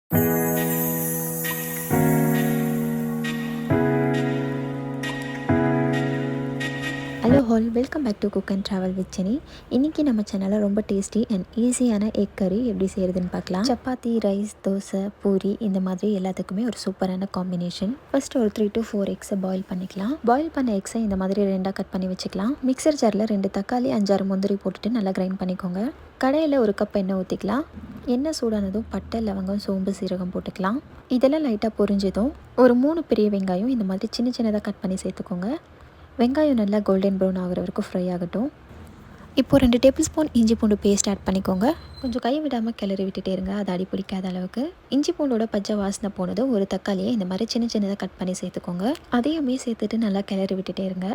Hello all, welcome back to cook and travel with செனி. இன்றைக்கி நம்ம சேனலில் ரொம்ப டேஸ்டி அண்ட் ஈஸியான எக் கறி எப்படி செய்கிறதுன்னு பார்க்கலாம். சப்பாத்தி, ரைஸ், தோசை, பூரி இந்த மாதிரி எல்லாத்துக்குமே ஒரு சூப்பரான காம்பினேஷன். ஃபர்ஸ்ட் ஒரு 3 to 4 எக்ஸை பாயில் பண்ணிக்கலாம். பாயில் பண்ண எக்ஸை இந்த மாதிரி 2 கட் பண்ணி வச்சுக்கலாம். மிக்சர் ஜாரில் 2 தக்காளி, 5-6 முந்திரி போட்டுட்டு நல்லா கிரைண்ட் பண்ணிக்கோங்க. கடையில் ஒரு கப் எண்ணெய் ஊற்றிக்கலாம். எண்ணெய் சூடானதும் பட்டை, லவங்கம், சோம்பு, சீரகம் போட்டுக்கலாம். இதெல்லாம் லைட்டாக பொரிஞ்சதும் ஒரு 3 பெரிய வெங்காயம் இந்த மாதிரி சின்ன சின்னதாக கட் பண்ணி சேர்த்துக்கோங்க. வெங்காயம் நல்லா கோல்டன் ப்ரௌன் ஆகிற வரைக்கும் ஃப்ரை ஆகட்டும். இப்போது 2 டேபிள் ஸ்பூன் இஞ்சி பூண்டு பேஸ்ட் ஆட் பண்ணிக்கோங்க. கொஞ்சம் கை விடாமல் கிளறி விட்டுட்டே இருங்க, அது அடி பிடிக்காத அளவுக்கு. இஞ்சி பூண்டோட பச்சை வாசனை போனதும் ஒரு தக்காளியை இந்த மாதிரி சின்ன சின்னதாக கட் பண்ணி சேர்த்துக்கோங்க. அதையுமே சேர்த்துட்டு நல்லா கிளறி விட்டுட்டே இருங்க.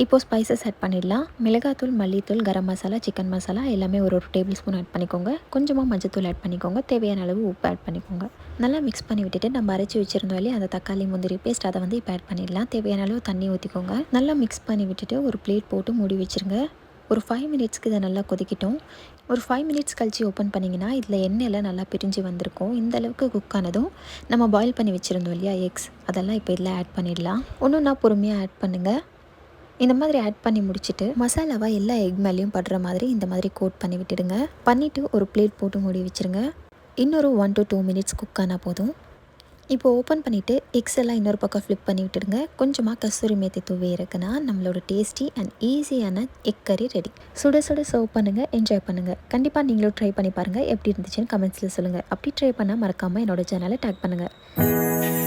இப்போது ஸ்பைசஸ் ஆட் பண்ணிடலாம். மிளகாத்தூள், மல்லித்தூள், கரம் மசாலா, சிக்கன் மசாலா எல்லாமே ஒரு டேபிள் ஸ்பூன் ஆட் பண்ணிக்கோங்க. கொஞ்சமாக மஞ்சத்தூள் ஆட் பண்ணிக்கோங்க. தேவையான அளவு உப்பு ஆட் பண்ணிக்கோங்க. நல்லா மிக்ஸ் பண்ணி விட்டுட்டு நம்ம அரைச்சி வச்சுருந்தோம் இல்லையா அந்த தக்காளி முந்திரி பேஸ்ட், அதை வந்து இப்போ ஆட் பண்ணிடலாம். தேவையான அளவு தண்ணி ஊற்றிக்கோங்க. நல்லா மிக்ஸ் பண்ணி விட்டுட்டு ஒரு பிளேட் போட்டு மூடி வச்சுருங்க. ஒரு 5 மினிட்ஸ்க்கு இதை நல்லா கொதிக்கிட்டோம். ஒரு 5 மினிட்ஸ் கழித்து ஓப்பன் பண்ணிங்கன்னா இதில் எண்ணெயெல்லாம் நல்லா பிரிஞ்சு வந்திருக்கும். இந்த அளவுக்கு குக் ஆனதும் நம்ம பாயில் பண்ணி வச்சுருந்தோம் இல்லையா எக்ஸ், அதெல்லாம் இப்போ இதில் ஆட் பண்ணிடலாம். ஒன்றுன்னா பொறுமையாக ஆட் பண்ணுங்கள். இந்த மாதிரி ஆட் பண்ணி முடிச்சுட்டு மசாலாவை எல்லா எக் மேலேயும் படுற மாதிரி இந்த மாதிரி கோட் பண்ணி விட்டுடுங்க. பண்ணிவிட்டு ஒரு பிளேட் போட்டு மூடி வச்சுருங்க. இன்னொரு 1 to 2 மினிட்ஸ் குக் ஆனால் போதும். இப்போது ஓப்பன் பண்ணிவிட்டு எக்ஸ் எல்லாம் இன்னொரு பக்கம் ஃப்ளிப் பண்ணி விட்டுடுங்க. கொஞ்சமாக கஸ்தூரி மேத்தி தூவி இருக்குன்னா நம்மளோட டேஸ்டி அண்ட் ஈஸியான எக் கறி ரெடி. சுட சுட சர்வ் பண்ணுங்கள், என்ஜாய் பண்ணுங்கள். கண்டிப்பாக நீங்களும் ட்ரை பண்ணி பாருங்கள். எப்படி இருந்துச்சுன்னு கமெண்ட்ஸில் சொல்லுங்கள். அப்படி ட்ரை பண்ணால் மறக்காமல் என்னோட சேனலை டேக் பண்ணுங்கள்.